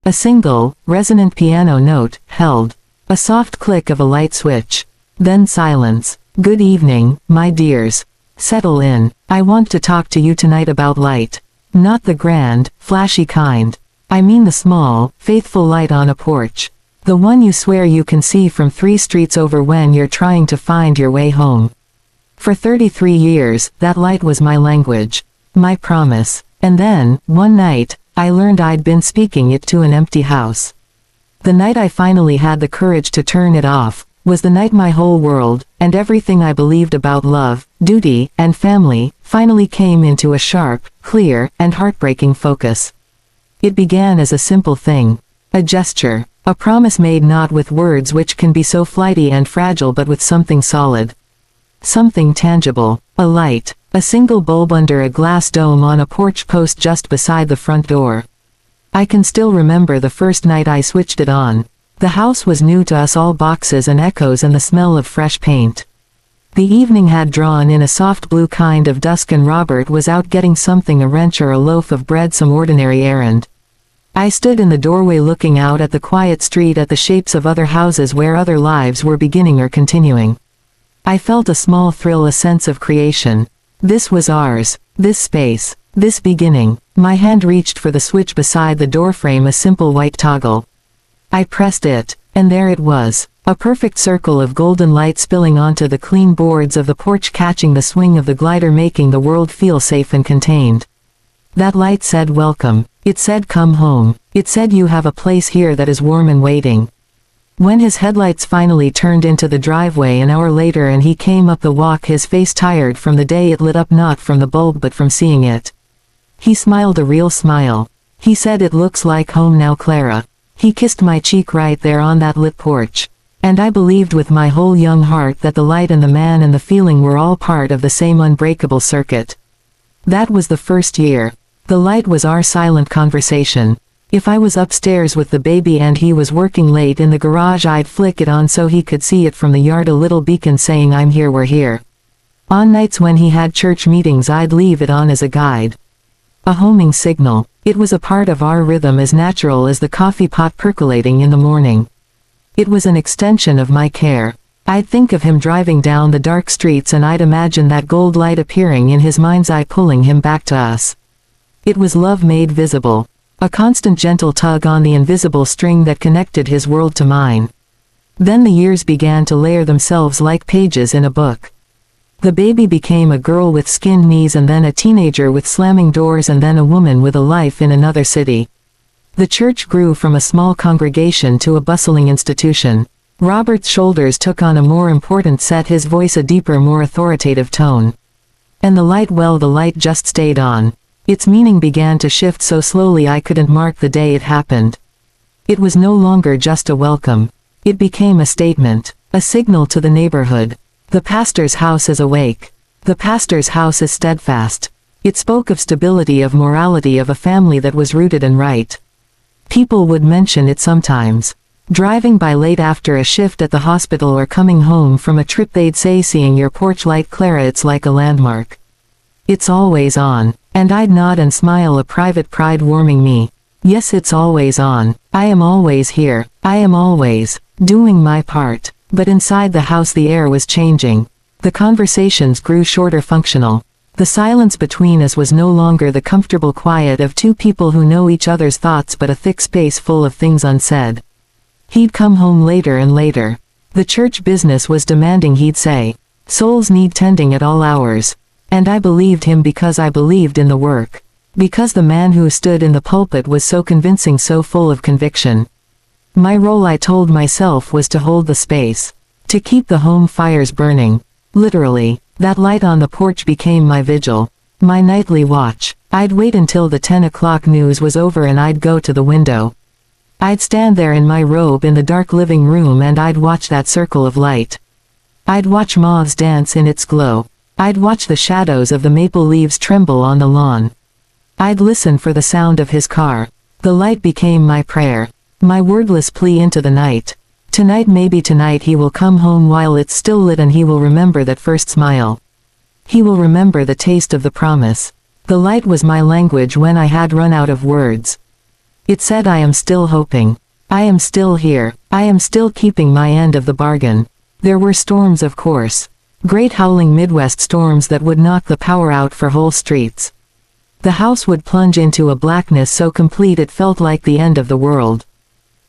A single, resonant piano note, held. A soft click of a light switch. Then silence. "Good evening, my dears. Settle in. I want to talk to you tonight about light. Not the grand, flashy kind. I mean the small, faithful light on a porch. The one you swear you can see from 3 streets over when you're trying to find your way home." For 33 years, that light was my language. My promise. And then, one night, I learned I'd been speaking it to an empty house. The night I finally had the courage to turn it off, was the night my whole world, and everything I believed about love, duty, and family, finally came into a sharp, clear, and heartbreaking focus. It began as a simple thing. A gesture. A promise made not with words which can be so flighty and fragile but with something solid. Something tangible. A light. A single bulb under a glass dome on a porch post just beside the front door. I can still remember the first night I switched it on. The house was new to us, all boxes and echoes and the smell of fresh paint. The evening had drawn in a soft blue kind of dusk and Robert was out getting something, a wrench or a loaf of bread, some ordinary errand. I stood in the doorway looking out at the quiet street, at the shapes of other houses where other lives were beginning or continuing. I felt a small thrill, a sense of creation. This was ours. This space. This beginning. My hand reached for the switch beside the doorframe, a simple white toggle. I pressed it, and there it was. A perfect circle of golden light spilling onto the clean boards of the porch, catching the swing of the glider, making the world feel safe and contained. That light said welcome. It said come home. It said you have a place here that is warm and waiting. When his headlights finally turned into the driveway an hour later and he came up the walk, his face tired from the day, it lit up not from the bulb but from seeing it. He smiled a real smile. He said, "It looks like home now, Clara." He kissed my cheek right there on that lit porch. And I believed with my whole young heart that the light and the man and the feeling were all part of the same unbreakable circuit. That was the first year. The light was our silent conversation. If I was upstairs with the baby and he was working late in the garage, I'd flick it on so he could see it from the yard, a little beacon saying "I'm here, we're here." On nights when he had church meetings, I'd leave it on as a guide. A homing signal. It was a part of our rhythm, as natural as the coffee pot percolating in the morning. It was an extension of my care. I'd think of him driving down the dark streets and I'd imagine that gold light appearing in his mind's eye, pulling him back to us. It was love made visible. A constant gentle tug on the invisible string that connected his world to mine. Then the years began to layer themselves like pages in a book. The baby became a girl with skinned knees, and then a teenager with slamming doors, and then a woman with a life in another city. The church grew from a small congregation to a bustling institution. Robert's shoulders took on a more important set, his voice a deeper, more authoritative tone. And the light, well, the light just stayed on. Its meaning began to shift so slowly I couldn't mark the day it happened. It was no longer just a welcome. It became a statement, a signal to the neighborhood. The pastor's house is awake. The pastor's house is steadfast. It spoke of stability, of morality, of a family that was rooted and right. People would mention it sometimes. Driving by late after a shift at the hospital or coming home from a trip, they'd say, "Seeing your porch light, Clara, it's like a landmark. It's always on." And I'd nod and smile, a private pride warming me. Yes, it's always on. I am always here. I am always doing my part. But inside the house the air was changing. The conversations grew shorter, functional. The silence between us was no longer the comfortable quiet of two people who know each other's thoughts, but a thick space full of things unsaid. He'd come home later and later. The church business was demanding, he'd say. Souls need tending at all hours. And I believed him because I believed in the work. Because the man who stood in the pulpit was so convincing, so full of conviction. My role, I told myself, was to hold the space. To keep the home fires burning. Literally, that light on the porch became my vigil. My nightly watch. I'd wait until the 10 o'clock news was over and I'd go to the window. I'd stand there in my robe in the dark living room and I'd watch that circle of light. I'd watch moths dance in its glow. I'd watch the shadows of the maple leaves tremble on the lawn. I'd listen for the sound of his car. The light became my prayer. My wordless plea into the night. Tonight, maybe tonight, he will come home while it's still lit, and he will remember that first smile. He will remember the taste of the promise. The light was my language when I had run out of words. It said I am still hoping. I am still here. I am still keeping my end of the bargain. There were storms, of course. Great howling Midwest storms that would knock the power out for whole streets. The house would plunge into a blackness so complete it felt like the end of the world.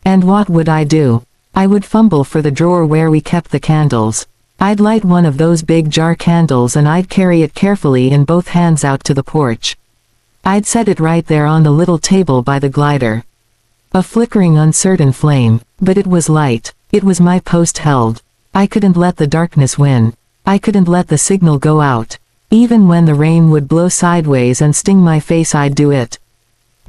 And what would I do? I would fumble for the drawer where we kept the candles. I'd light one of those big jar candles and I'd carry it carefully in both hands out to the porch. I'd set it right there on the little table by the glider. A flickering uncertain flame, but it was light. It was my post held. I couldn't let the darkness win. I couldn't let the signal go out. Even when the rain would blow sideways and sting my face, I'd do it.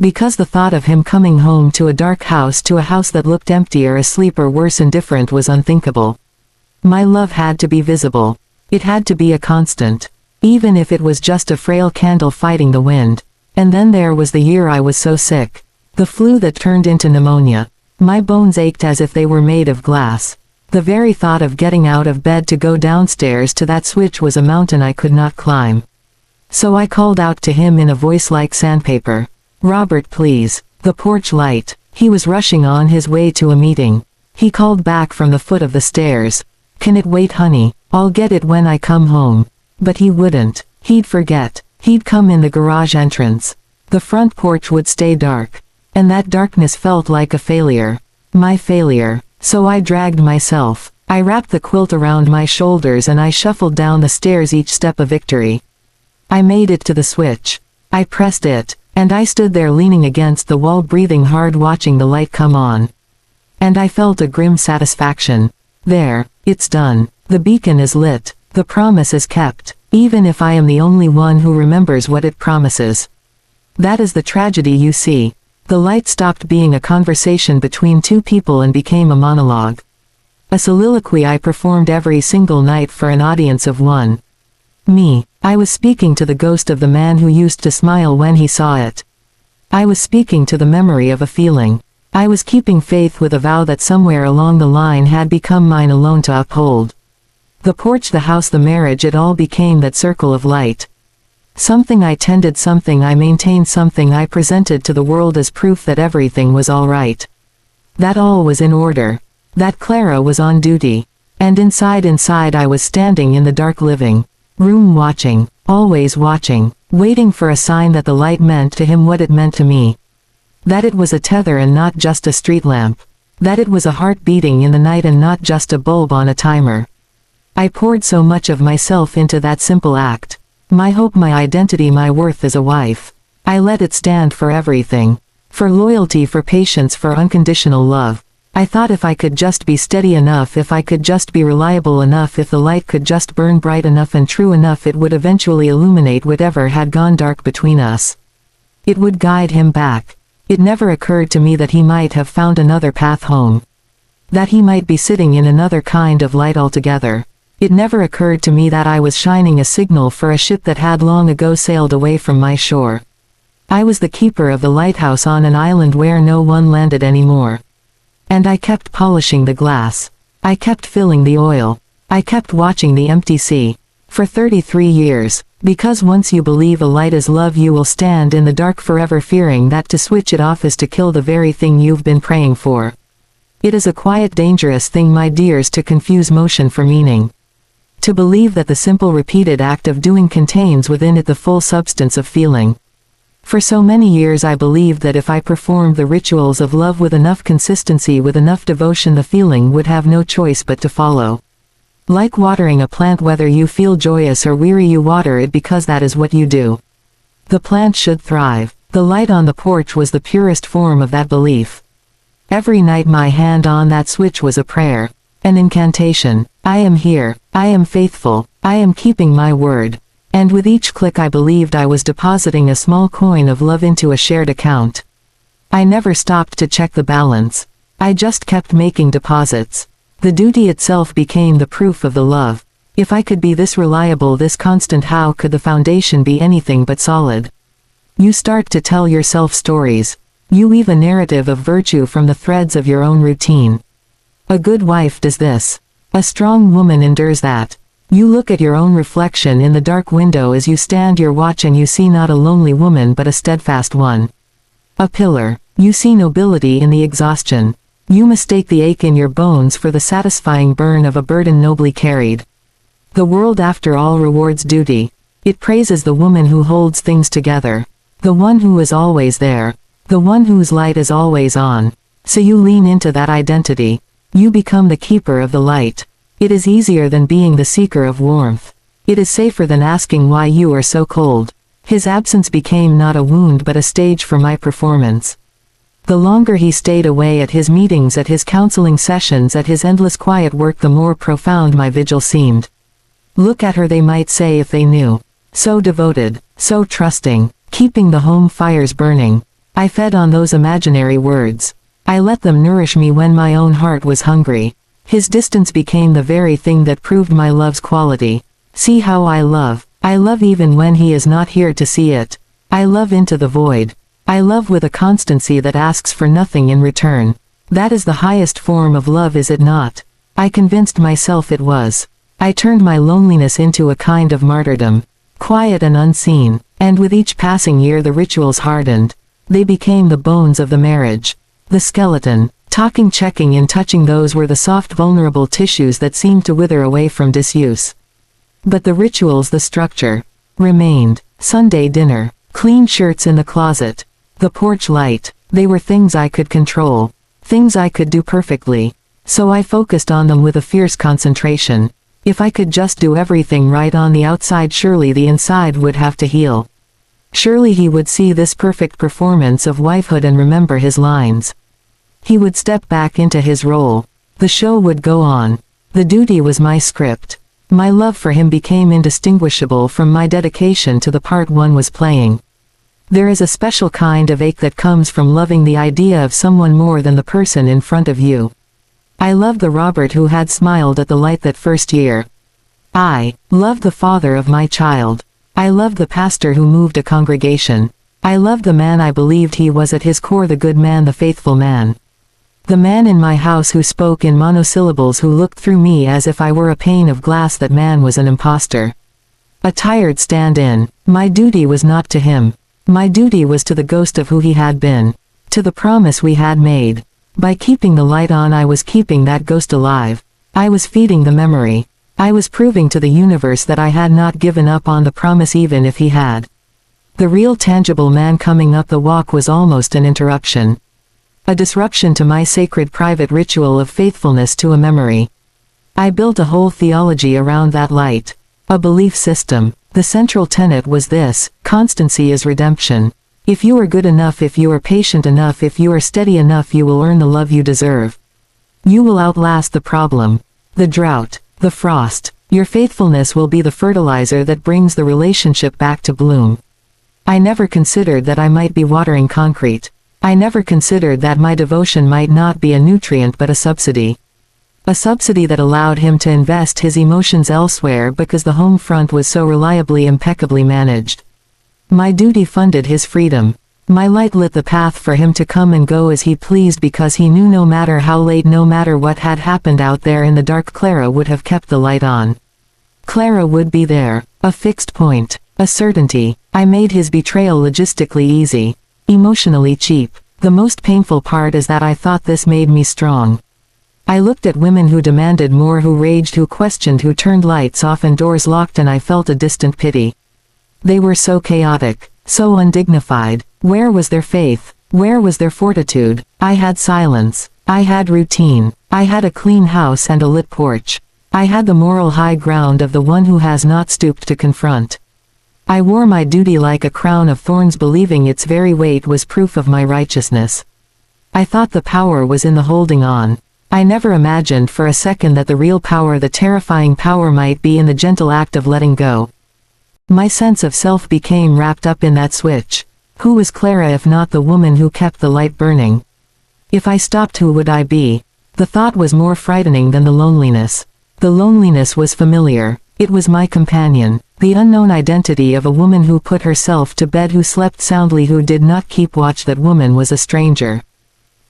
Because the thought of him coming home to a dark house, to a house that looked empty or asleep or worse indifferent, was unthinkable. My love had to be visible. It had to be a constant. Even if it was just a frail candle fighting the wind. And then there was the year I was so sick. The flu that turned into pneumonia. My bones ached as if they were made of glass. The very thought of getting out of bed to go downstairs to that switch was a mountain I could not climb. So I called out to him in a voice like sandpaper. "Robert, please. The porch light." He was rushing on his way to a meeting. He called back from the foot of the stairs. "Can it wait, honey? I'll get it when I come home." But he wouldn't. He'd forget. He'd come in the garage entrance. The front porch would stay dark. And that darkness felt like a failure. My failure. So I dragged myself. I wrapped the quilt around my shoulders and I shuffled down the stairs, each step a victory. I made it to the switch. I pressed it, and I stood there leaning against the wall, breathing hard, watching the light come on. And I felt a grim satisfaction. There, it's done. The beacon is lit. The promise is kept, even if I am the only one who remembers what it promises. That is the tragedy, you see. The light stopped being a conversation between two people and became a monologue. A soliloquy I performed every single night for an audience of one. Me. I was speaking to the ghost of the man who used to smile when he saw it. I was speaking to the memory of a feeling. I was keeping faith with a vow that somewhere along the line had become mine alone to uphold. The porch, the house, the marriage, it all became that circle of light. Something I tended, something I maintained, something I presented to the world as proof that everything was all right. That all was in order. That Clara was on duty. And inside I was standing in the dark living room, watching, always watching, waiting for a sign that the light meant to him what it meant to me. That it was a tether and not just a street lamp. That it was a heart beating in the night and not just a bulb on a timer. I poured so much of myself into that simple act. My hope, my identity, my worth as a wife. I let it stand for everything. For loyalty, for patience, for unconditional love. I thought if I could just be steady enough, if I could just be reliable enough, if the light could just burn bright enough and true enough, it would eventually illuminate whatever had gone dark between us. It would guide him back. It never occurred to me that he might have found another path home. That he might be sitting in another kind of light altogether. It never occurred to me that I was shining a signal for a ship that had long ago sailed away from my shore. I was the keeper of the lighthouse on an island where no one landed anymore. And I kept polishing the glass. I kept filling the oil. I kept watching the empty sea. For 33 years. Because once you believe a light is love, you will stand in the dark forever, fearing that to switch it off is to kill the very thing you've been praying for. It is a quiet, dangerous thing, my dears, to confuse motion for meaning. To believe that the simple repeated act of doing contains within it the full substance of feeling. For so many years I believed that if I performed the rituals of love with enough consistency, with enough devotion, the feeling would have no choice but to follow. Like watering a plant, whether you feel joyous or weary, you water it because that is what you do. The plant should thrive. The light on the porch was the purest form of that belief. Every night my hand on that switch was a prayer. An incantation. I am here. I am faithful. I am keeping my word. And with each click I believed I was depositing a small coin of love into a shared account. I never stopped to check the balance. I just kept making deposits. The duty itself became the proof of the love. If I could be this reliable, this constant, how could the foundation be anything but solid? You start to tell yourself stories. You weave a narrative of virtue from the threads of your own routine. A good wife does this. A strong woman endures that. You look at your own reflection in the dark window as you stand your watch, and you see not a lonely woman but a steadfast one. A pillar. You see nobility in the exhaustion. You mistake the ache in your bones for the satisfying burn of a burden nobly carried. The world after all rewards duty. It praises the woman who holds things together. The one who is always there. The one whose light is always on. So you lean into that identity. You become the keeper of the light. It is easier than being the seeker of warmth. It is safer than asking why you are so cold. His absence became not a wound but a stage for my performance. The longer he stayed away at his meetings, at his counseling sessions, at his endless quiet work, the more profound my vigil seemed. Look at her, they might say if they knew. So devoted, so trusting, keeping the home fires burning. I fed on those imaginary words. I let them nourish me when my own heart was hungry. His distance became the very thing that proved my love's quality. See how I love. I love even when he is not here to see it. I love into the void. I love with a constancy that asks for nothing in return. That is the highest form of love, is it not? I convinced myself it was. I turned my loneliness into a kind of martyrdom. Quiet and unseen, and with each passing year the rituals hardened. They became the bones of the marriage. The skeleton, talking, checking in, touching, those were the soft vulnerable tissues that seemed to wither away from disuse. But the rituals, the structure, remained. Sunday dinner, clean shirts in the closet, the porch light, they were things I could control, things I could do perfectly. So I focused on them with a fierce concentration. If I could just do everything right on the outside, surely the inside would have to heal. Surely he would see this perfect performance of wifehood and remember his lines. He would step back into his role. The show would go on. The duty was my script. My love for him became indistinguishable from my dedication to the part one was playing. There is a special kind of ache that comes from loving the idea of someone more than the person in front of you. I loved the Robert who had smiled at the light that first year. I loved the father of my child. I loved the pastor who moved a congregation. I loved the man I believed he was at his core, the good man, the faithful man. The man in my house who spoke in monosyllables, who looked through me as if I were a pane of glass. That man was an imposter. A tired stand-in. My duty was not to him. My duty was to the ghost of who he had been. To the promise we had made. By keeping the light on, I was keeping that ghost alive. I was feeding the memory. I was proving to the universe that I had not given up on the promise even if he had. The real tangible man coming up the walk was almost an interruption. A disruption to my sacred private ritual of faithfulness to a memory. I built a whole theology around that light. A belief system. The central tenet was this: constancy is redemption. If you are good enough, if you are patient enough, if you are steady enough, you will earn the love you deserve. You will outlast the problem, the drought, the frost. Your faithfulness will be the fertilizer that brings the relationship back to bloom. I never considered that I might be watering concrete. I never considered that my devotion might not be a nutrient but a subsidy. A subsidy that allowed him to invest his emotions elsewhere because the home front was so reliably, impeccably managed. My duty funded his freedom. My light lit the path for him to come and go as he pleased because he knew no matter how late, no matter what had happened out there in the dark, Clara would have kept the light on. Clara would be there, a fixed point, a certainty. I made his betrayal logistically easy. Emotionally cheap. The most painful part is that I thought this made me strong. I looked at women who demanded more, who raged, who questioned, who turned lights off and doors locked, and I felt a distant pity. They were so chaotic, so undignified. Where was their faith? Where was their fortitude? I had silence. I had routine. I had a clean house and a lit porch. I had the moral high ground of the one who has not stooped to confront. I wore my duty like a crown of thorns, believing its very weight was proof of my righteousness. I thought the power was in the holding on. I never imagined for a second that the real power, the terrifying power, might be in the gentle act of letting go. My sense of self became wrapped up in that switch. Who was Clara if not the woman who kept the light burning? If I stopped, who would I be? The thought was more frightening than the loneliness. The loneliness was familiar. It was my companion. The unknown identity of a woman who put herself to bed, who slept soundly, who did not keep watch. That woman was a stranger.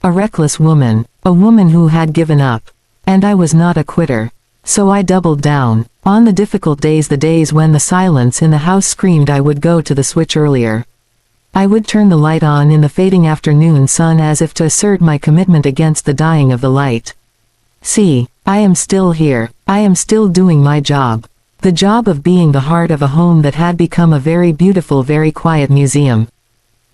A reckless woman. A woman who had given up. And I was not a quitter. So I doubled down. On the difficult days, the days when the silence in the house screamed, I would go to the switch earlier. I would turn the light on in the fading afternoon sun as if to assert my commitment against the dying of the light. See, I am still here, I am still doing my job. The job of being the heart of a home that had become a very beautiful, very quiet museum.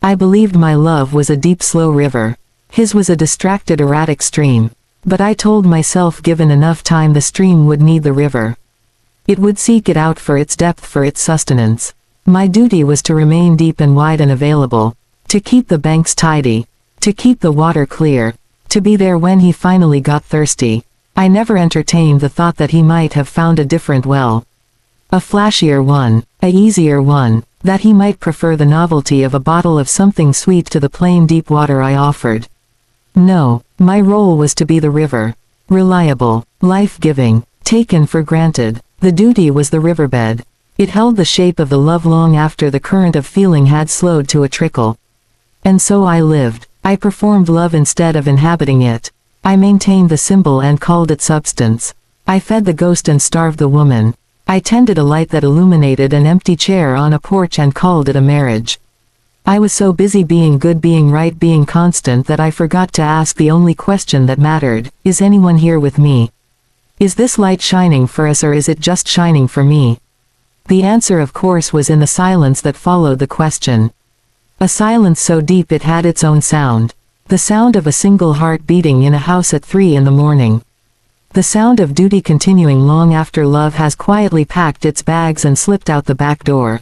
I believed my love was a deep, slow river. His was a distracted, erratic stream. But I told myself given enough time the stream would need the river. It would seek it out for its depth, for its sustenance. My duty was to remain deep and wide and available, to keep the banks tidy, to keep the water clear, to be there when he finally got thirsty. I never entertained the thought that he might have found a different well. A flashier one, a easier one, that he might prefer the novelty of a bottle of something sweet to the plain deep water I offered. No, my role was to be the river. Reliable, life-giving, taken for granted. The duty was the riverbed. It held the shape of the love long after the current of feeling had slowed to a trickle. And so I lived. I performed love instead of inhabiting it. I maintained the symbol and called it substance. I fed the ghost and starved the woman. I tended a light that illuminated an empty chair on a porch and called it a marriage. I was so busy being good, being right, being constant that I forgot to ask the only question that mattered: is anyone here with me? Is this light shining for us, or is it just shining for me? The answer, of course, was in the silence that followed the question. A silence so deep it had its own sound. The sound of a single heart beating in a house at 3 in the morning. The sound of duty continuing long after love has quietly packed its bags and slipped out the back door.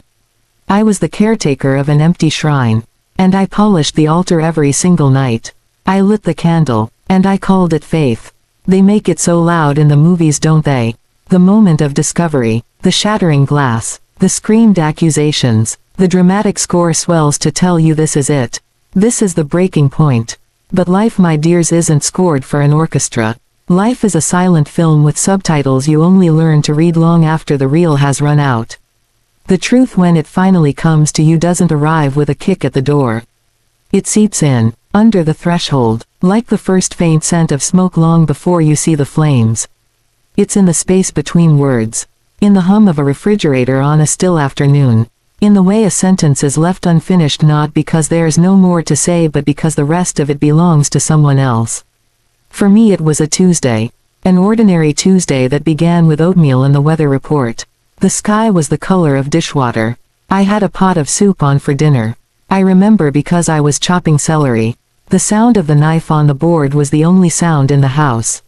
I was the caretaker of an empty shrine. And I polished the altar every single night. I lit the candle, and I called it faith. They make it so loud in the movies, don't they? The moment of discovery, the shattering glass, the screamed accusations, the dramatic score swells to tell you this is it. This is the breaking point. But life, my dears, isn't scored for an orchestra. Life is a silent film with subtitles you only learn to read long after the reel has run out. The truth, when it finally comes to you, doesn't arrive with a kick at the door. It seeps in, under the threshold, like the first faint scent of smoke long before you see the flames. It's in the space between words. In the hum of a refrigerator on a still afternoon. In the way a sentence is left unfinished, not because there's no more to say but because the rest of it belongs to someone else. For me it was a Tuesday. An ordinary Tuesday that began with oatmeal and the weather report. The sky was the color of dishwater. I had a pot of soup on for dinner. I remember because I was chopping celery. The sound of the knife on the board was the only sound in the house.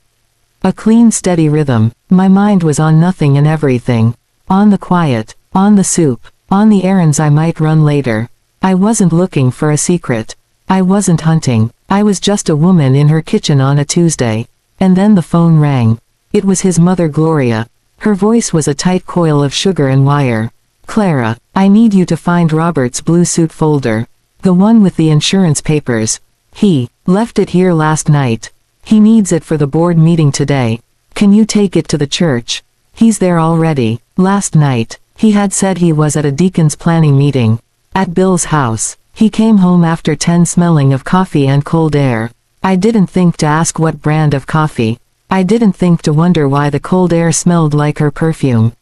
A clean, steady rhythm. My mind was on nothing and everything. On the quiet, on the soup, on the errands I might run later. I wasn't looking for a secret. I wasn't hunting. I was just a woman in her kitchen on a Tuesday. And then the phone rang. It was his mother, Gloria. Her voice was a tight coil of sugar and wire. "Clara, I need you to find Robert's blue suit folder. The one with the insurance papers. He left it here last night. He needs it for the board meeting today. Can you take it to the church? He's there already. Last night, he had said he was at a deacon's planning meeting. At Bill's house. He came home after 10 smelling of coffee and cold air. I didn't think to ask what brand of coffee. I didn't think to wonder why the cold air smelled like her perfume.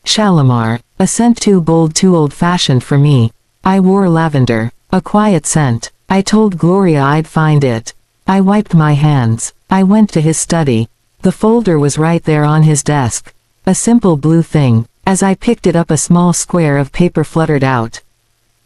Shalimar, a scent too bold, too old-fashioned for me. I wore lavender, a quiet scent. I told Gloria I'd find it. I wiped my hands. I went to his study. The folder was right there on his desk. A simple blue thing. As I picked it up, a small square of paper fluttered out.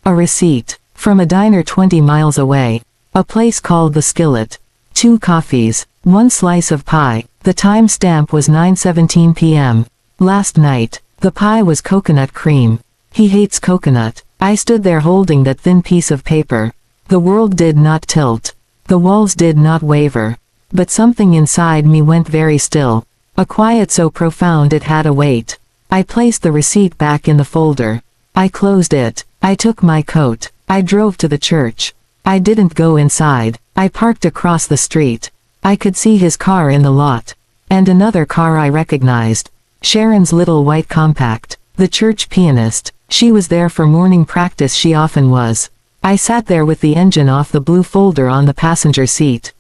A receipt. From a diner 20 miles away. A place called the Skillet. 2 coffees. 1 slice of pie. The time stamp was 9:17 p.m. Last night. The pie was coconut cream. He hates coconut. I stood there holding that thin piece of paper. The world did not tilt. The walls did not waver. But something inside me went very still. A quiet so profound it had a weight. I placed the receipt back in the folder. I closed it. I took my coat. I drove to the church. I didn't go inside. I parked across the street. I could see his car in the lot. And another car I recognized. Sharon's little white compact. The church pianist. She was there for morning practice, she often was. I sat there with the engine off, the blue folder on the passenger seat.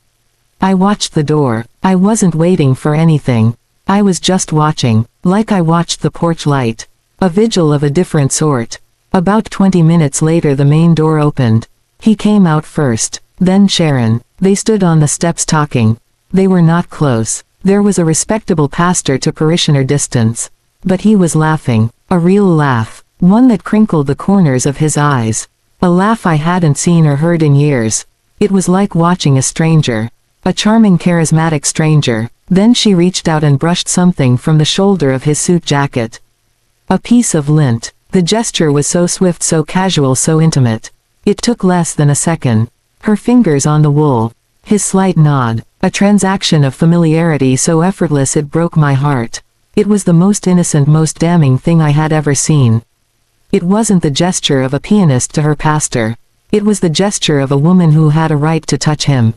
I watched the door. I wasn't waiting for anything. I was just watching, like I watched the porch light. A vigil of a different sort. About 20 minutes later the main door opened. He came out first, then Sharon. They stood on the steps talking. They were not close. There was a respectable pastor to parishioner distance. But he was laughing. A real laugh. One that crinkled the corners of his eyes. A laugh I hadn't seen or heard in years. It was like watching a stranger. A charming charismatic stranger. Then she reached out and brushed something from the shoulder of his suit jacket. A piece of lint. The gesture was so swift, so casual, so intimate. It took less than a second. Her fingers on the wool. His slight nod. A transaction of familiarity so effortless it broke my heart. It was the most innocent, most damning thing I had ever seen. It wasn't the gesture of a pianist to her pastor. It was the gesture of a woman who had a right to touch him.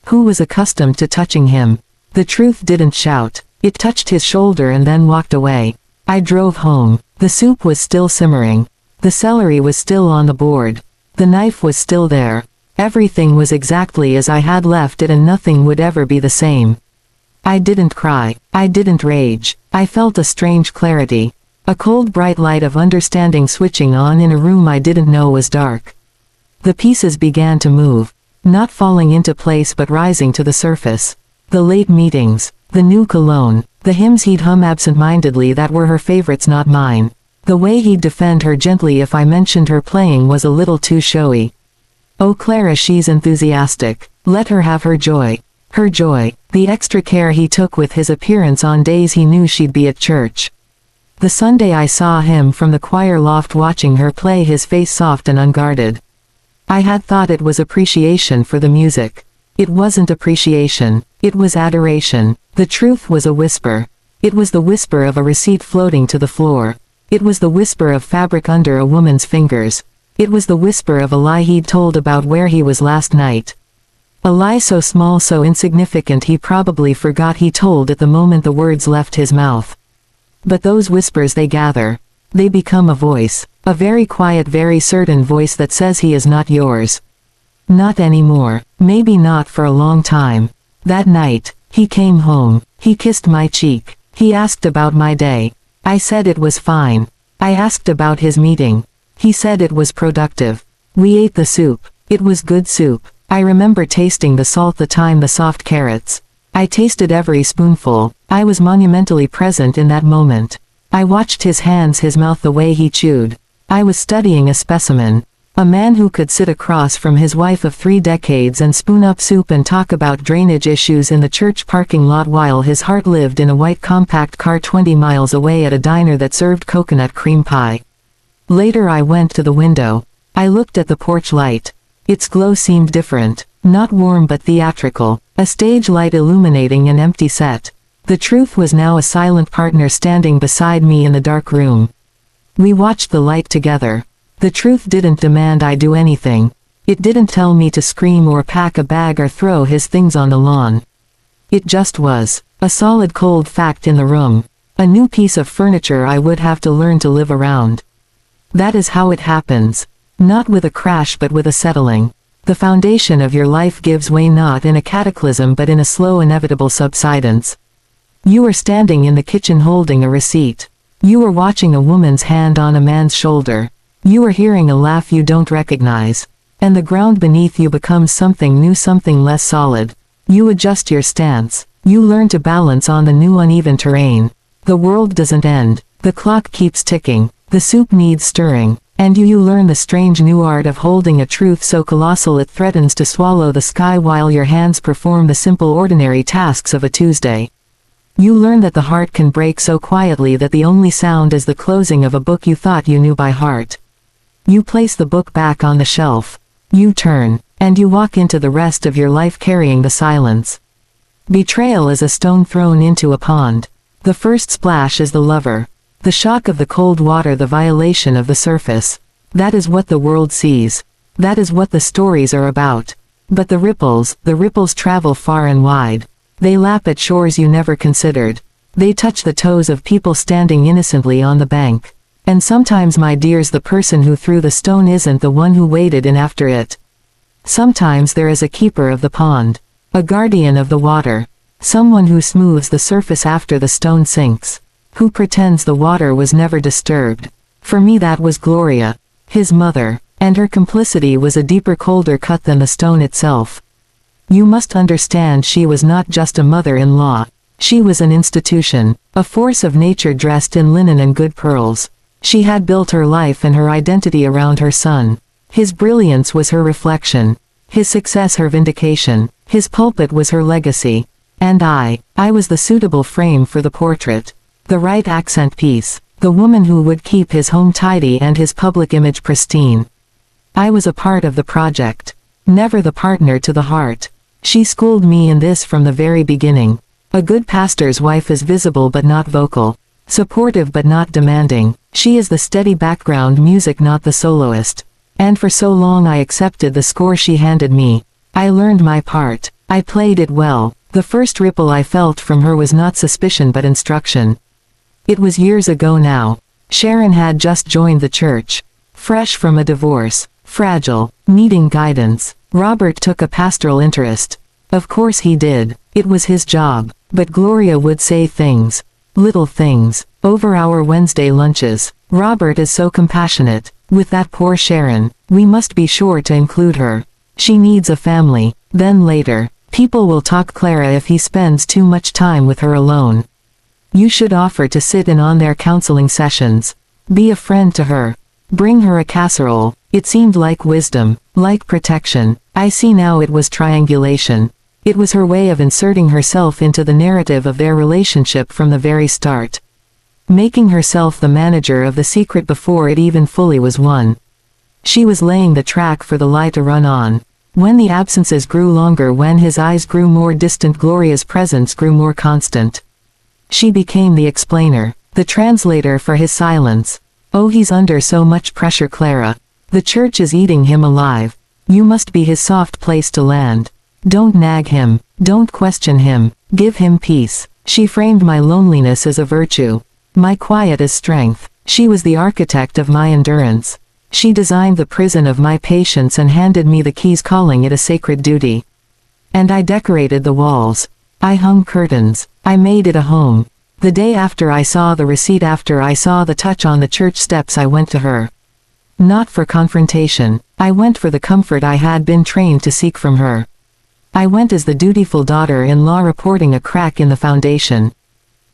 Who was accustomed to touching him. The truth didn't shout. It touched his shoulder and then walked away. I drove home. The soup was still simmering. The celery was still on the board. The knife was still there. Everything was exactly as I had left it and nothing would ever be the same. I didn't cry. I didn't rage. I felt a strange clarity. A cold bright light of understanding switching on in a room I didn't know was dark. The pieces began to move. Not falling into place but rising to the surface. The late meetings. The new cologne. The hymns he'd hum absent-mindedly that were her favorites, not mine. The way he'd defend her gently if I mentioned her playing was a little too showy. Oh Clara, she's enthusiastic. Let her have her joy. Her joy. The extra care he took with his appearance on days he knew she'd be at church. The Sunday I saw him from the choir loft watching her play, his face soft and unguarded. I had thought it was appreciation for the music. It wasn't appreciation. It was adoration. The truth was a whisper. It was the whisper of a receipt floating to the floor. It was the whisper of fabric under a woman's fingers. It was the whisper of a lie he'd told about where he was last night. A lie so small, so insignificant he probably forgot he told it the moment the words left his mouth. But those whispers, they gather. They become a voice. A very quiet, very certain voice that says he is not yours. Not anymore. Maybe not for a long time. That night, he came home. He kissed my cheek. He asked about my day. I said it was fine. I asked about his meeting. He said it was productive. We ate the soup. It was good soup. I remember tasting the salt, the thyme, the soft carrots. I tasted every spoonful. I was monumentally present in that moment. I watched his hands, his mouth, the way he chewed. I was studying a specimen. A man who could sit across from his wife of 3 decades and spoon up soup and talk about drainage issues in the church parking lot while his heart lived in a white compact car 20 miles away at a diner that served coconut cream pie. Later I went to the window. I looked at the porch light. Its glow seemed different. Not warm but theatrical. A stage light illuminating an empty set. The truth was now a silent partner standing beside me in the dark room. We watched the light together. The truth didn't demand I do anything. It didn't tell me to scream or pack a bag or throw his things on the lawn. It just was. A solid cold fact in the room. A new piece of furniture I would have to learn to live around. That is how it happens. Not with a crash but with a settling. The foundation of your life gives way not in a cataclysm but in a slow inevitable subsidence. You are standing in the kitchen holding a receipt. You are watching a woman's hand on a man's shoulder. You are hearing a laugh you don't recognize. And the ground beneath you becomes something new, something less solid. You adjust your stance. You learn to balance on the new uneven terrain. The world doesn't end. The clock keeps ticking. The soup needs stirring. And you learn the strange new art of holding a truth so colossal it threatens to swallow the sky while your hands perform the simple ordinary tasks of a Tuesday. You learn that the heart can break so quietly that the only sound is the closing of a book you thought you knew by heart. You place the book back on the shelf. You turn, and you walk into the rest of your life carrying the silence. Betrayal is a stone thrown into a pond. The first splash is the lover. The shock of the cold water, the violation of the surface. That is what the world sees. That is what the stories are about. But the ripples travel far and wide. They lap at shores you never considered. They touch the toes of people standing innocently on the bank. And sometimes, my dears, the person who threw the stone isn't the one who waded in after it. Sometimes there is a keeper of the pond. A guardian of the water. Someone who smooths the surface after the stone sinks. Who pretends the water was never disturbed. For me that was Gloria. his mother, and her complicity was a deeper, colder cut than the stone itself. You must understand, she was not just a mother-in-law. She was an institution, a force of nature dressed in linen and good pearls. She had built her life and her identity around her son. His brilliance was her reflection, his success her vindication, his pulpit was her legacy. And I was the suitable frame for the portrait. The right accent piece. The woman who would keep his home tidy and his public image pristine. I was a part of the project. Never the partner to the heart. She schooled me in this from the very beginning. A good pastor's wife is visible but not vocal. Supportive but not demanding. She is the steady background music, not the soloist. And for so long I accepted the score she handed me. I learned my part. I played it well. The first ripple I felt from her was not suspicion but instruction. It was years ago now. Sharon had just joined the church. Fresh from a divorce. Fragile. Needing guidance. Robert took a pastoral interest. Of course he did. It was his job. But Gloria would say things. Little things. Over our Wednesday lunches. Robert is so compassionate. With that poor Sharon. We must be sure to include her. She needs a family. Then later. People will talk Clara if he spends too much time with her alone. You should offer to sit in on their counseling sessions. Be a friend to her. Bring her a casserole. It seemed like wisdom, like protection. I see now it was triangulation. It was her way of inserting herself into the narrative of their relationship from the very start. Making herself the manager of the secret before it even fully was won. She was laying the track for the lie to run on. When the absences grew longer, when his eyes grew more distant, Gloria's presence grew more constant. She became the explainer, the translator for his silence. Oh, he's under so much pressure, Clara. The church is eating him alive. You must be his soft place to land. Don't nag him. Don't question him. Give him peace. She framed my loneliness as a virtue. My quiet as strength. She was the architect of my endurance. She designed the prison of my patience and handed me the keys, calling it a sacred duty. And I decorated the walls. I hung curtains. I made it a home. The day after I saw the receipt, after I saw the touch on the church steps, I went to her. Not for confrontation. I went for the comfort I had been trained to seek from her. I went as the dutiful daughter-in-law reporting a crack in the foundation.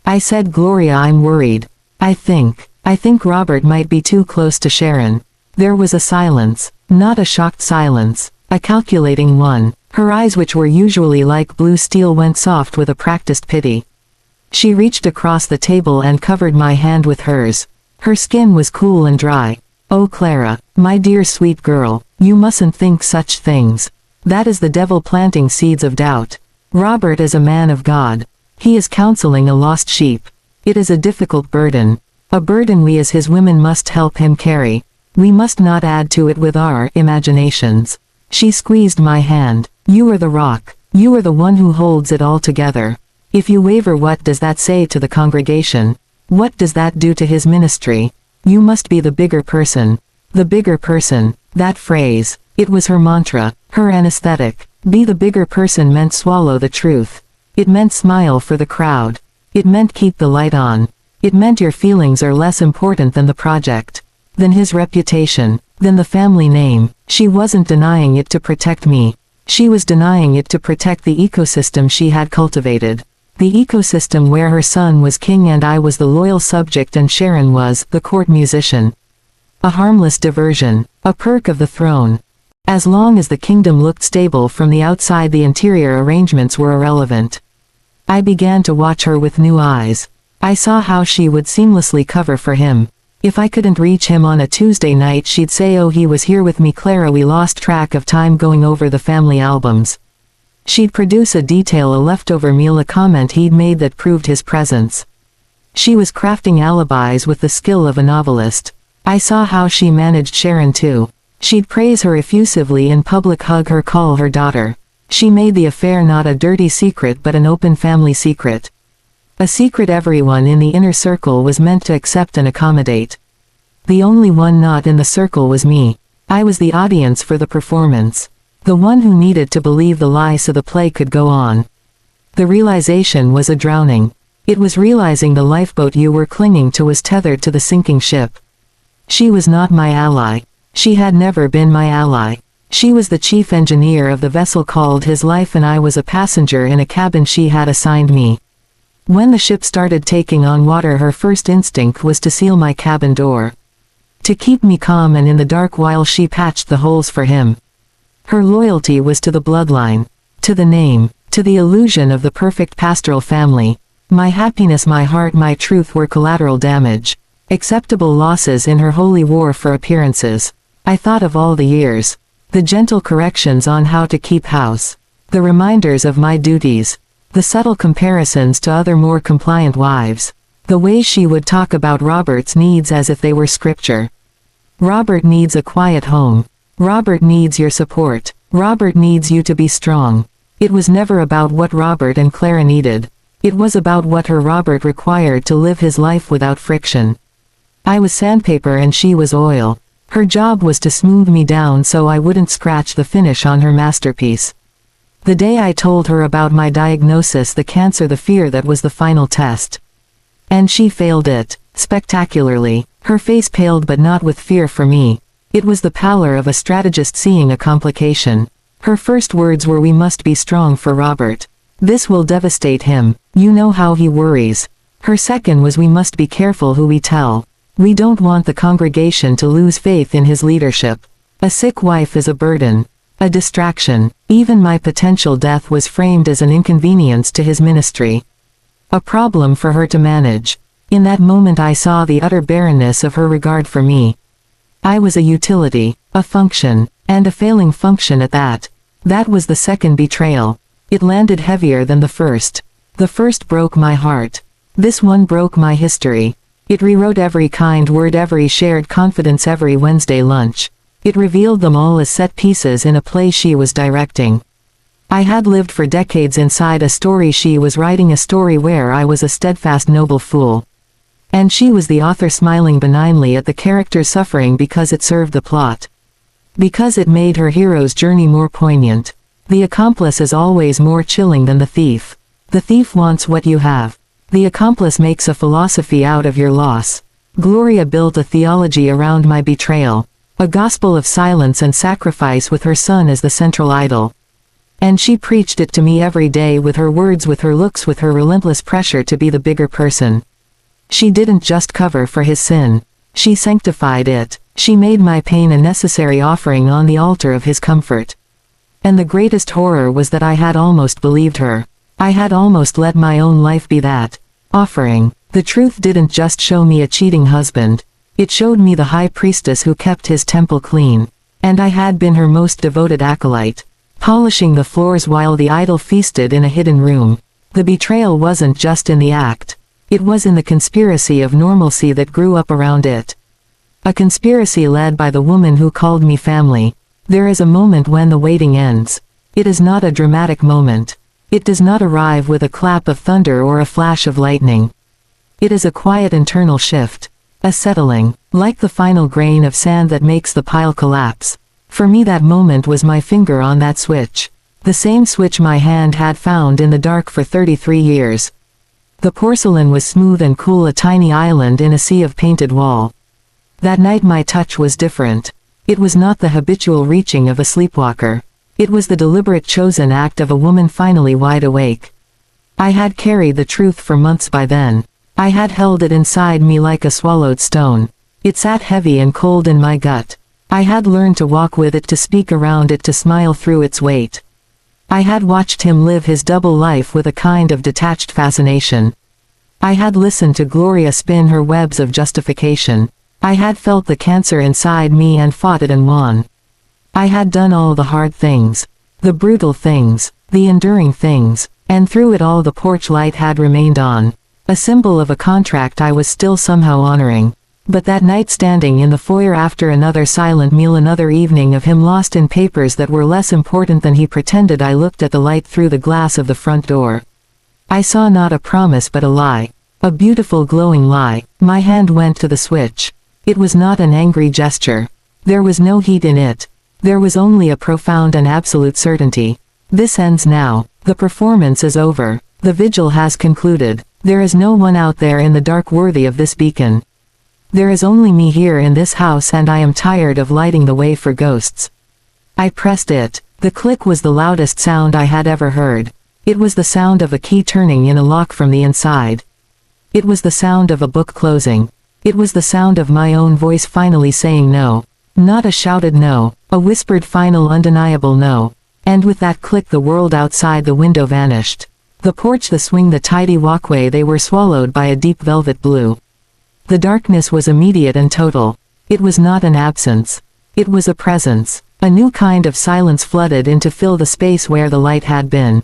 I said, Gloria, I'm worried. I think Robert might be too close to Sharon. There was a silence. Not a shocked silence. A calculating one. Her eyes, which were usually like blue steel, went soft with a practiced pity. She reached across the table and covered my hand with hers. Her skin was cool and dry. Oh, Clara, my dear sweet girl, you mustn't think such things. That is the devil planting seeds of doubt. Robert is a man of God. He is counseling a lost sheep. It is a difficult burden. A burden we as his women must help him carry. We must not add to it with our imaginations. She squeezed my hand. You are the rock. You are the one who holds it all together. If you waver, what does that say to the congregation? What does that do to his ministry? You must be the bigger person. The bigger person. That phrase. It was her mantra, her anesthetic. Be the bigger person meant swallow the truth. It meant smile for the crowd. It meant keep the light on. It meant your feelings are less important than the project. Than his reputation. Than the family name. She wasn't denying it to protect me. She was denying it to protect the ecosystem she had cultivated. The ecosystem where her son was king and I was the loyal subject and Sharon was the court musician. A harmless diversion. A perk of the throne. As long as the kingdom looked stable from the outside, the interior arrangements were irrelevant. I began to watch her with new eyes. I saw how she would seamlessly cover for him. If I couldn't reach him on a Tuesday night, she'd say, oh, he was here with me, Clara. We lost track of time going over the family albums. She'd produce a detail, a leftover meal, a comment he'd made that proved his presence. She was crafting alibis with the skill of a novelist. I saw how she managed Sharon too. She'd praise her effusively in public, hug her, call her daughter. She made the affair not a dirty secret but an open family secret. A secret everyone in the inner circle was meant to accept and accommodate. The only one not in the circle was me. I was the audience for the performance. The one who needed to believe the lie so the play could go on. The realization was a drowning. It was realizing the lifeboat you were clinging to was tethered to the sinking ship. She was not my ally. She had never been my ally. She was the chief engineer of the vessel called his life, and I was a passenger in a cabin she had assigned me. When the ship started taking on water, her first instinct was to seal my cabin door. To keep me calm and in the dark while she patched the holes for him. Her loyalty was to the bloodline, to the name, to the illusion of the perfect pastoral family. My happiness, my heart, my truth were collateral damage. Acceptable losses in her holy war for appearances. I thought of all the years. The gentle corrections on how to keep house. The reminders of my duties. The subtle comparisons to other more compliant wives. The way she would talk about Robert's needs as if they were scripture. Robert needs a quiet home. Robert needs your support. Robert needs you to be strong. It was never about what Robert and Clara needed. It was about what her Robert required to live his life without friction. I was sandpaper and she was oil. Her job was to smooth me down so I wouldn't scratch the finish on her masterpiece. The day I told her about my diagnosis, the cancer, the fear, that was the final test. And she failed it, spectacularly. Her face paled, but not with fear for me. It was the pallor of a strategist seeing a complication. Her first words were, "We must be strong for Robert. This will devastate him. You know how he worries." Her second was, "We must be careful who we tell. We don't want the congregation to lose faith in his leadership. A sick wife is a burden. A distraction. Even my potential death was framed as an inconvenience to his ministry. A problem for her to manage." In that moment I saw the utter barrenness of her regard for me. I was a utility, a function, and a failing function at that. That was the second betrayal. It landed heavier than the first. The first broke my heart. This one broke my history. It rewrote every kind word, every shared confidence, every Wednesday lunch. It revealed them all as set pieces in a play she was directing. I had lived for decades inside a story she was writing, a story where I was a steadfast noble fool. And she was the author, smiling benignly at the characters suffering because it served the plot. Because it made her hero's journey more poignant. The accomplice is always more chilling than the thief. The thief wants what you have. The accomplice makes a philosophy out of your loss. Gloria built a theology around my betrayal. A gospel of silence and sacrifice with her son as the central idol. And she preached it to me every day with her words, with her looks, with her relentless pressure to be the bigger person. She didn't just cover for his sin. She sanctified it. She made my pain a necessary offering on the altar of his comfort. And the greatest horror was that I had almost believed her. I had almost let my own life be that offering. The truth didn't just show me a cheating husband. It showed me the high priestess who kept his temple clean. And I had been her most devoted acolyte, polishing the floors while the idol feasted in a hidden room. The betrayal wasn't just in the act. It was in the conspiracy of normalcy that grew up around it. A conspiracy led by the woman who called me family. There is a moment when the waiting ends. It is not a dramatic moment. It does not arrive with a clap of thunder or a flash of lightning. It is a quiet internal shift. A settling, like the final grain of sand that makes the pile collapse. For me, that moment was my finger on that switch. The same switch my hand had found in the dark for 33 years. The porcelain was smooth and cool, a tiny island in a sea of painted wall. That night my touch was different. It was not the habitual reaching of a sleepwalker. It was the deliberate chosen act of a woman finally wide awake. I had carried the truth for months by then. I had held it inside me like a swallowed stone. It sat heavy and cold in my gut. I had learned to walk with it, to speak around it, to smile through its weight. I had watched him live his double life with a kind of detached fascination. I had listened to Gloria spin her webs of justification. I had felt the cancer inside me and fought it and won. I had done all the hard things, the brutal things, the enduring things, and through it all the porch light had remained on. A symbol of a contract I was still somehow honoring. But that night, standing in the foyer after another silent meal, another evening of him lost in papers that were less important than he pretended, I looked at the light through the glass of the front door. I saw not a promise but a lie. A beautiful glowing lie. My hand went to the switch. It was not an angry gesture. There was no heat in it. There was only a profound and absolute certainty. This ends now. The performance is over. The vigil has concluded. There is no one out there in the dark worthy of this beacon. There is only me here in this house and I am tired of lighting the way for ghosts. I pressed it. The click was the loudest sound I had ever heard. It was the sound of a key turning in a lock from the inside. It was the sound of a book closing. It was the sound of my own voice finally saying no. Not a shouted no, a whispered final undeniable no. And with that click the world outside the window vanished. The porch, the swing, the tidy walkway, they were swallowed by a deep velvet blue. The darkness was immediate and total. It was not an absence. It was a presence. A new kind of silence flooded in to fill the space where the light had been.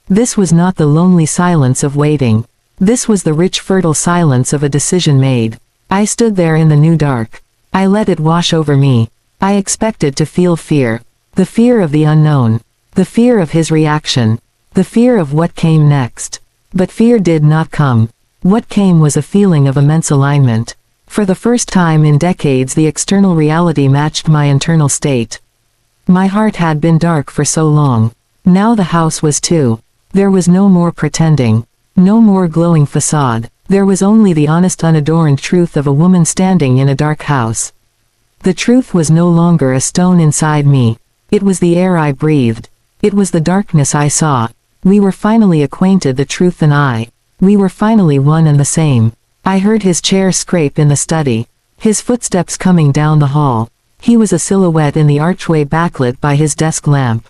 This was not the lonely silence of waiting. This was the rich, fertile silence of a decision made. I stood there in the new dark. I let it wash over me. I expected to feel fear. The fear of the unknown. The fear of his reaction. The fear of what came next. But fear did not come. What came was a feeling of immense alignment. For the first time in decades the external reality matched my internal state. My heart had been dark for so long. Now the house was too. There was no more pretending. No more glowing facade. There was only the honest, unadorned truth of a woman standing in a dark house. The truth was no longer a stone inside me. It was the air I breathed. It was the darkness I saw. We were finally acquainted, the truth and I. We were finally one and the same. I heard his chair scrape in the study. His footsteps coming down the hall. He was a silhouette in the archway backlit by his desk lamp.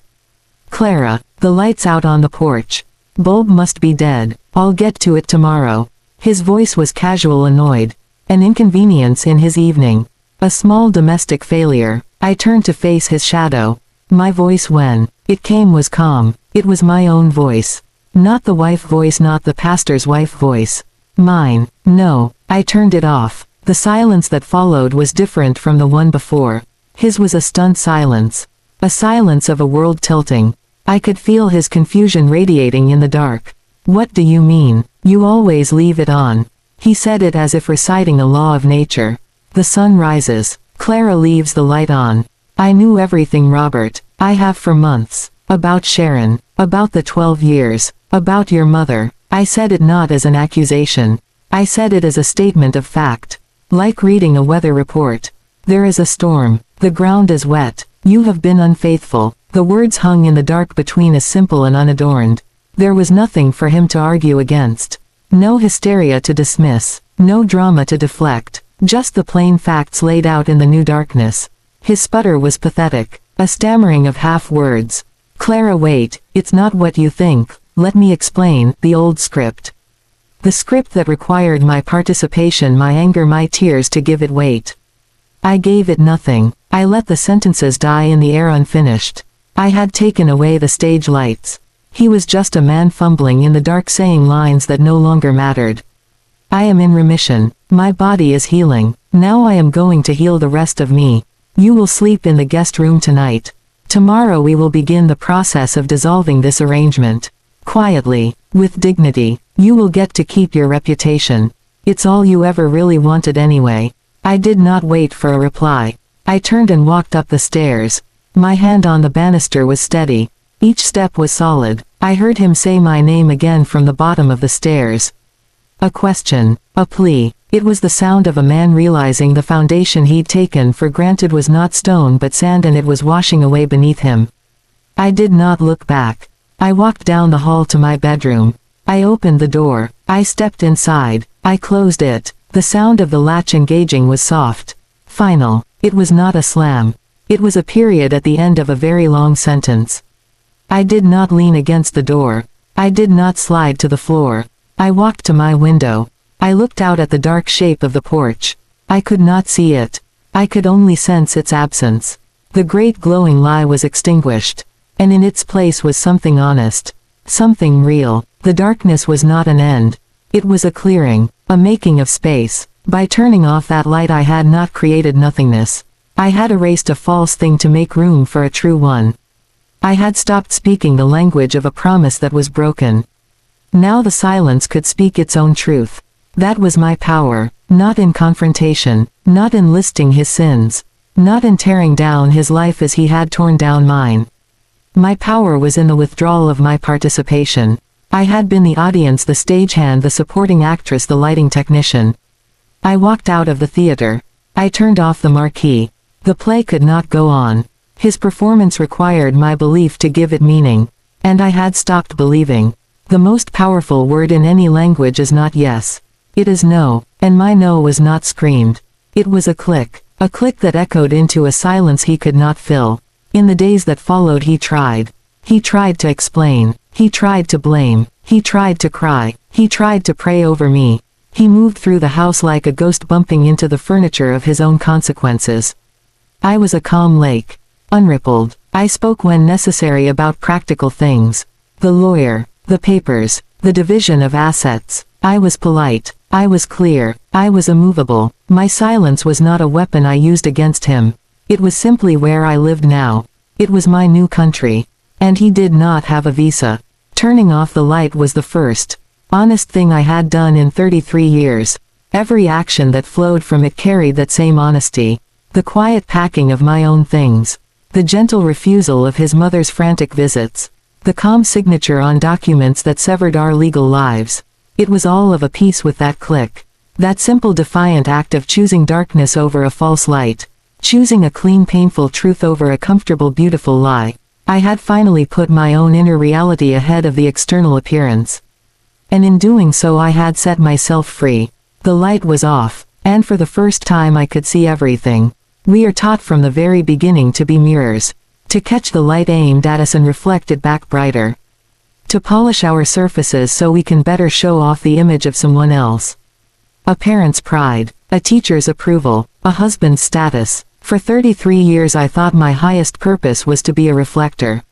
Clara, the light's out on the porch. Bulb must be dead. I'll get to it tomorrow. His voice was casual, annoyed. An inconvenience in his evening. A small domestic failure. I turned to face his shadow. My voice, when it came, was calm. It was my own voice. Not the wife voice, not the pastor's wife voice. Mine. No, I turned it off. The silence that followed was different from the one before. His was a stunned silence. A silence of a world tilting. I could feel his confusion radiating in the dark. What do you mean? You always leave it on. He said it as if reciting a law of nature. The sun rises. Clara leaves the light on. I knew everything, Robert. I have for months. About Sharon. About the 12 years. About your mother. I said it not as an accusation. I said it as a statement of fact. Like reading a weather report. There is a storm. The ground is wet. You have been unfaithful. The words hung in the dark between as simple and unadorned. There was nothing for him to argue against. No hysteria to dismiss. No drama to deflect. Just the plain facts laid out in the new darkness. His sputter was pathetic. A stammering of half words. Clara, wait, it's not what you think. Let me explain. The old script. The script that required my participation, my anger, my tears to give it weight. I gave it nothing. I let the sentences die in the air unfinished. I had taken away the stage lights. He was just a man fumbling in the dark, saying lines that no longer mattered. I am in remission. My body is healing. Now I am going to heal the rest of me. You will sleep in the guest room tonight. Tomorrow we will begin the process of dissolving this arrangement. Quietly, with dignity. You will get to keep your reputation. It's all you ever really wanted anyway. I did not wait for a reply. I turned and walked up the stairs. My hand on the banister was steady. Each step was solid. I heard him say my name again from the bottom of the stairs. A question. A plea. It was the sound of a man realizing the foundation he'd taken for granted was not stone but sand, and it was washing away beneath him. I did not look back. I walked down the hall to my bedroom. I opened the door. I stepped inside. I closed it. The sound of the latch engaging was soft. Final. It was not a slam. It was a period at the end of a very long sentence. I did not lean against the door. I did not slide to the floor. I walked to my window. I looked out at the dark shape of the porch. I could not see it. I could only sense its absence. The great glowing lie was extinguished. And in its place was something honest. Something real. The darkness was not an end. It was a clearing. A making of space. By turning off that light I had not created nothingness. I had erased a false thing to make room for a true one. I had stopped speaking the language of a promise that was broken. Now the silence could speak its own truth. That was my power, not in confrontation, not in listing his sins, not in tearing down his life as he had torn down mine. My power was in the withdrawal of my participation. I had been the audience, the stagehand, the supporting actress, the lighting technician. I walked out of the theater. I turned off the marquee. The play could not go on. His performance required my belief to give it meaning. And I had stopped believing. The most powerful word in any language is not yes. It is no, and my no was not screamed. It was a click that echoed into a silence he could not fill. In the days that followed he tried. He tried to explain. He tried to blame. He tried to cry. He tried to pray over me. He moved through the house like a ghost bumping into the furniture of his own consequences. I was a calm lake. Unrippled. I spoke when necessary about practical things. The lawyer. The papers. The division of assets. I was polite. I was clear. I was immovable. My silence was not a weapon I used against him. It was simply where I lived now. It was my new country. And he did not have a visa. Turning off the light was the first honest thing I had done in 33 years. Every action that flowed from it carried that same honesty. The quiet packing of my own things. The gentle refusal of his mother's frantic visits. The calm signature on documents that severed our legal lives. It was all of a piece with that click. That simple defiant act of choosing darkness over a false light. Choosing a clean painful truth over a comfortable beautiful lie. I had finally put my own inner reality ahead of the external appearance. And in doing so I had set myself free. The light was off, and for the first time I could see everything. We are taught from the very beginning to be mirrors. To catch the light aimed at us and reflect it back brighter. To polish our surfaces so we can better show off the image of someone else. A parent's pride, a teacher's approval, a husband's status. For 33 years I thought my highest purpose was to be a reflector.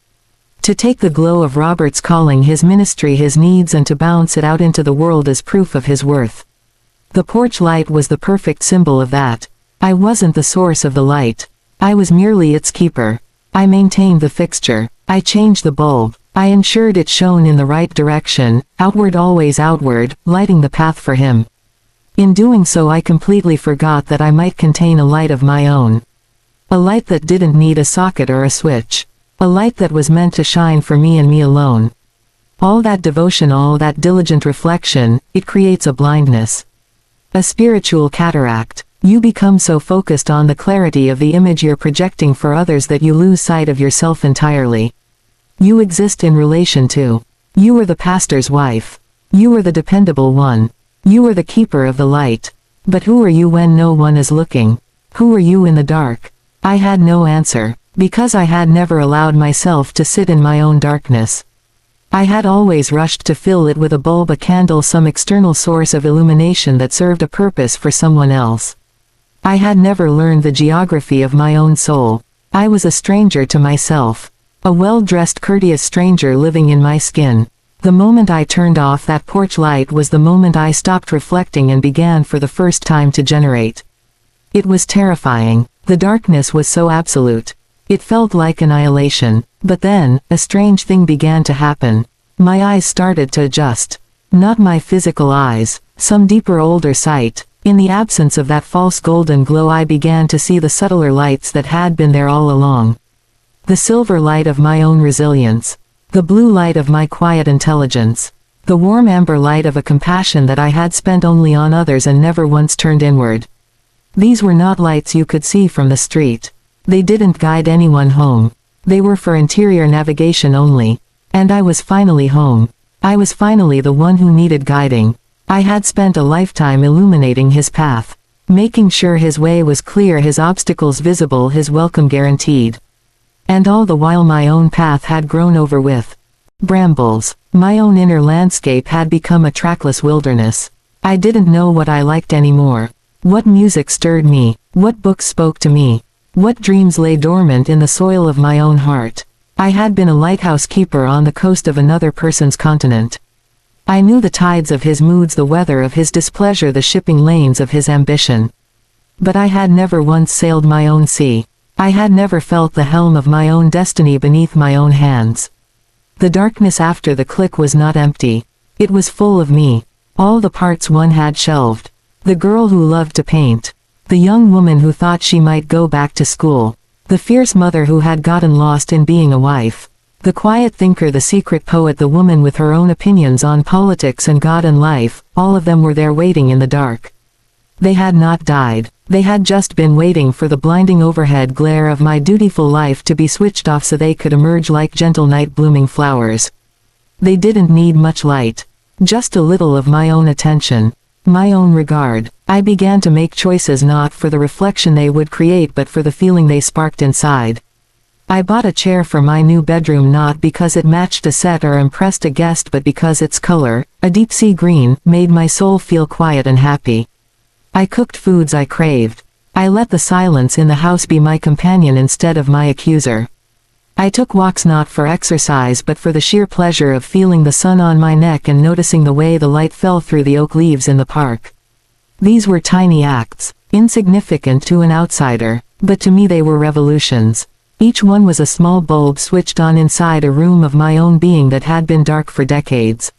To take the glow of Robert's calling, his ministry, his needs, and to bounce it out into the world as proof of his worth. The porch light was the perfect symbol of that. I wasn't the source of the light. I was merely its keeper. I maintained the fixture. I changed the bulb. I ensured it shone in the right direction, outward, always outward, lighting the path for him. In doing so I completely forgot that I might contain a light of my own. A light that didn't need a socket or a switch. A light that was meant to shine for me and me alone. All that devotion, all that diligent reflection, it creates a blindness. A spiritual cataract. You become so focused on the clarity of the image you're projecting for others that you lose sight of yourself entirely. You exist in relation to. You were the pastor's wife. You were the dependable one. You were the keeper of the light. But who are you when no one is looking? Who are you in the dark? I had no answer, because I had never allowed myself to sit in my own darkness. I had always rushed to fill it with a bulb, a candle, some external source of illumination that served a purpose for someone else. I had never learned the geography of my own soul. I was a stranger to myself. A well-dressed, courteous stranger living in my skin. The moment I turned off that porch light was the moment I stopped reflecting and began for the first time to generate. It was terrifying. The darkness was so absolute. It felt like annihilation. But then, a strange thing began to happen. My eyes started to adjust. Not my physical eyes, some deeper, older sight. In the absence of that false golden glow I began to see the subtler lights that had been there all along. The silver light of my own resilience. The blue light of my quiet intelligence. The warm amber light of a compassion that I had spent only on others and never once turned inward. These were not lights you could see from the street. They didn't guide anyone home. They were for interior navigation only. And I was finally home. I was finally the one who needed guiding. I had spent a lifetime illuminating his path. Making sure his way was clear, his obstacles visible, his welcome guaranteed. And all the while my own path had grown over with brambles. My own inner landscape had become a trackless wilderness. I didn't know what I liked anymore. What music stirred me. What books spoke to me. What dreams lay dormant in the soil of my own heart. I had been a lighthouse keeper on the coast of another person's continent. I knew the tides of his moods, the weather of his displeasure, the shipping lanes of his ambition. But I had never once sailed my own sea. I had never felt the helm of my own destiny beneath my own hands. The darkness after the click was not empty. It was full of me. All the parts one had shelved. The girl who loved to paint. The young woman who thought she might go back to school. The fierce mother who had gotten lost in being a wife. The quiet thinker, the secret poet, the woman with her own opinions on politics and God and life, all of them were there waiting in the dark. They had not died. They had just been waiting for the blinding overhead glare of my dutiful life to be switched off so they could emerge like gentle night blooming flowers. They didn't need much light. Just a little of my own attention. My own regard. I began to make choices not for the reflection they would create but for the feeling they sparked inside. I bought a chair for my new bedroom not because it matched a set or impressed a guest but because its color, a deep sea green, made my soul feel quiet and happy. I cooked foods I craved. I let the silence in the house be my companion instead of my accuser. I took walks not for exercise but for the sheer pleasure of feeling the sun on my neck and noticing the way the light fell through the oak leaves in the park. These were tiny acts, insignificant to an outsider, but to me they were revolutions. Each one was a small bulb switched on inside a room of my own being that had been dark for decades.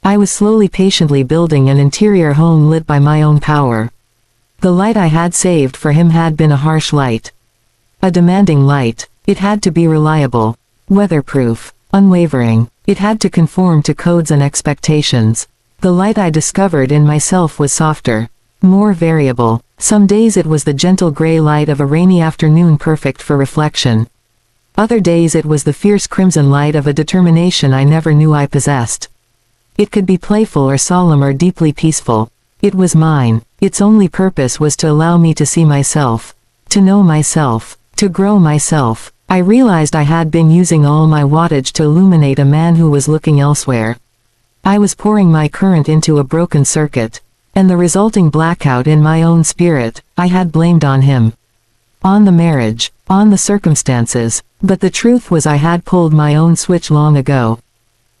I was slowly patiently building an interior home lit by my own power. The light I had saved for him had been a harsh light. A demanding light. It had to be reliable, weatherproof, unwavering. It had to conform to codes and expectations. The light I discovered in myself was softer, more variable. Some days it was the gentle gray light of a rainy afternoon perfect for reflection. Other days it was the fierce crimson light of a determination I never knew I possessed. It could be playful or solemn or deeply peaceful. It was mine. Its only purpose was to allow me to see myself, to know myself, to grow myself. I realized I had been using all my wattage to illuminate a man who was looking elsewhere. I was pouring my current into a broken circuit, and the resulting blackout in my own spirit, I had blamed on him. On the marriage, on the circumstances, but the truth was I had pulled my own switch long ago.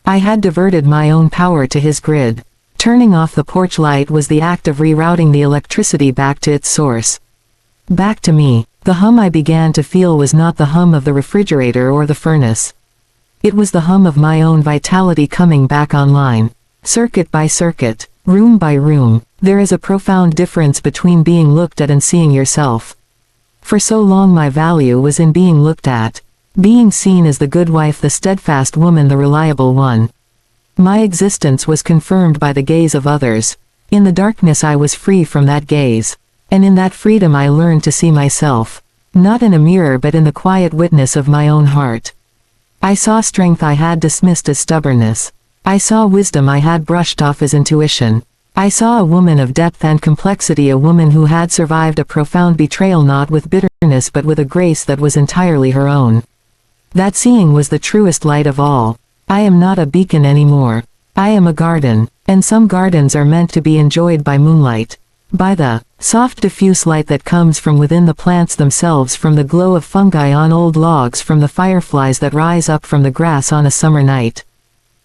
I had diverted my own power to his grid. Turning off the porch light was the act of rerouting the electricity back to its source. Back to me. The hum I began to feel was not the hum of the refrigerator or the furnace. It was the hum of my own vitality coming back online. Circuit by circuit, room by room, there is a profound difference between being looked at and seeing yourself. For so long my value was in being looked at. Being seen as the good wife, the steadfast woman, the reliable one. My existence was confirmed by the gaze of others. In the darkness I was free from that gaze. And in that freedom I learned to see myself. Not in a mirror but in the quiet witness of my own heart. I saw strength I had dismissed as stubbornness. I saw wisdom I had brushed off as intuition. I saw a woman of depth and complexity, a woman who had survived a profound betrayal not with bitterness but with a grace that was entirely her own. That seeing was the truest light of all. I am not a beacon anymore. I am a garden, and some gardens are meant to be enjoyed by moonlight. By the soft diffuse light that comes from within the plants themselves, from the glow of fungi on old logs, from the fireflies that rise up from the grass on a summer night.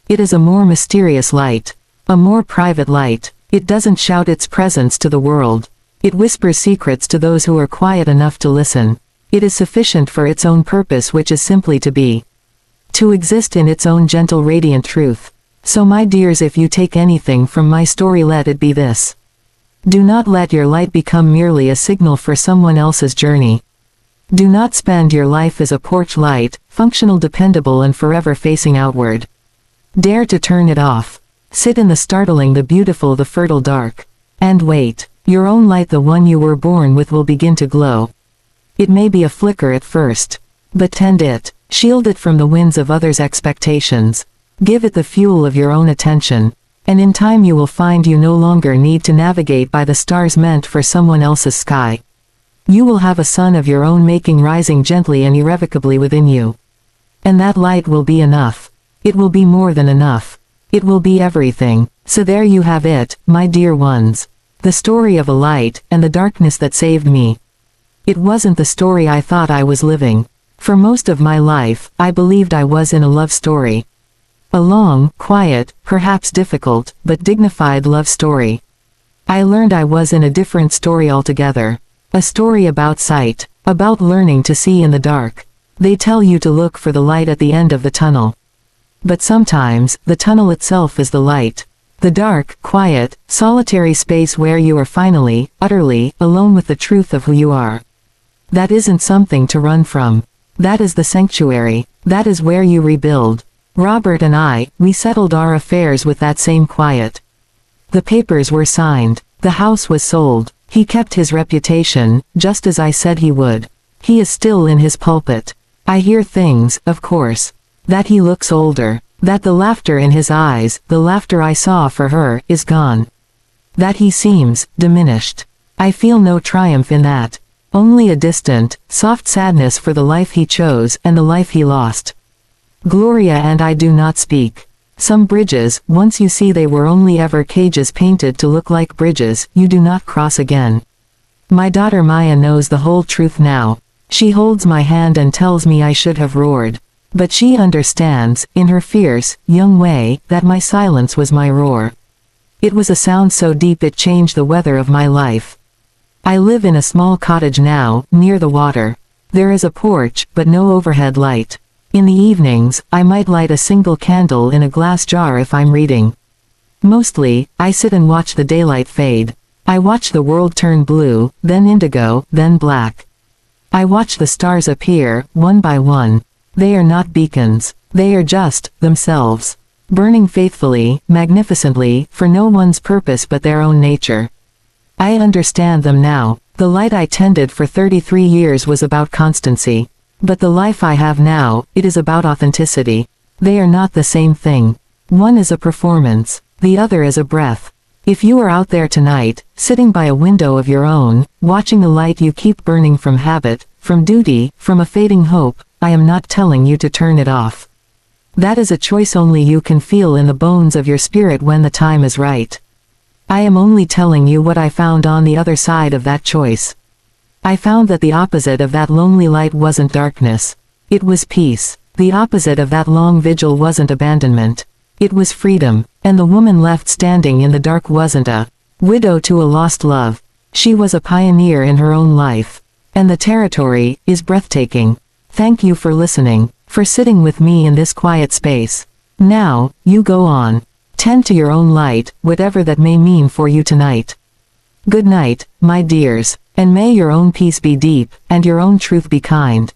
It is a more mysterious light. A more private light. It doesn't shout its presence to the world. It whispers secrets to those who are quiet enough to listen. It is sufficient for its own purpose, which is simply to be. To exist in its own gentle radiant truth. So my dears, if you take anything from my story, let it be this. Do not let your light become merely a signal for someone else's journey. Do not spend your life as a porch light, functional, dependable, and forever facing outward. Dare to turn it off. Sit in the startling, the beautiful, the fertile dark. And wait. Your own light, the one you were born with, will begin to glow. It may be a flicker at first. But tend it. Shield it from the winds of others' expectations. Give it the fuel of your own attention. And in time you will find you no longer need to navigate by the stars meant for someone else's sky. You will have a sun of your own making, rising gently and irrevocably within you. And that light will be enough. It will be more than enough. It will be everything. So there you have it, my dear ones. The story of a light, and the darkness that saved me. It wasn't the story I thought I was living. For most of my life, I believed I was in a love story. A long, quiet, perhaps difficult, but dignified love story. I learned I was in a different story altogether. A story about sight, about learning to see in the dark. They tell you to look for the light at the end of the tunnel. But sometimes, the tunnel itself is the light. The dark, quiet, solitary space where you are finally, utterly, alone with the truth of who you are. That isn't something to run from. That is the sanctuary. That is where you rebuild. Robert and I, we settled our affairs with that same quiet. The papers were signed. The house was sold. He kept his reputation, just as I said he would. He is still in his pulpit. I hear things, of course. That he looks older. That the laughter in his eyes, the laughter I saw for her, is gone. That he seems diminished. I feel no triumph in that. Only a distant, soft sadness for the life he chose and the life he lost. Gloria and I do not speak. Some bridges, once you see they were only ever cages painted to look like bridges, you do not cross again. My daughter Maya knows the whole truth now. She holds my hand and tells me I should have roared. But she understands, in her fierce, young way, that my silence was my roar. It was a sound so deep it changed the weather of my life. I live in a small cottage now, near the water. There is a porch, but no overhead light. In the evenings, I might light a single candle in a glass jar if I'm reading. Mostly, I sit and watch the daylight fade. I watch the world turn blue, then indigo, then black. I watch the stars appear, one by one. They are not beacons. They are just, themselves. Burning faithfully, magnificently, for no one's purpose but their own nature. I understand them now. The light I tended for 33 years was about constancy. But the life I have now, it is about authenticity. They are not the same thing. One is a performance, the other is a breath. If you are out there tonight, sitting by a window of your own, watching the light you keep burning from habit, from duty, from a fading hope, I am not telling you to turn it off. That is a choice only you can feel in the bones of your spirit when the time is right. I am only telling you what I found on the other side of that choice. I found that the opposite of that lonely light wasn't darkness. It was peace. The opposite of that long vigil wasn't abandonment. It was freedom. And the woman left standing in the dark wasn't a widow to a lost love. She was a pioneer in her own life. And the territory is breathtaking. Thank you for listening, for sitting with me in this quiet space. Now, you go on. Tend to your own light, whatever that may mean for you tonight. Good night, my dears. And may your own peace be deep, and your own truth be kind.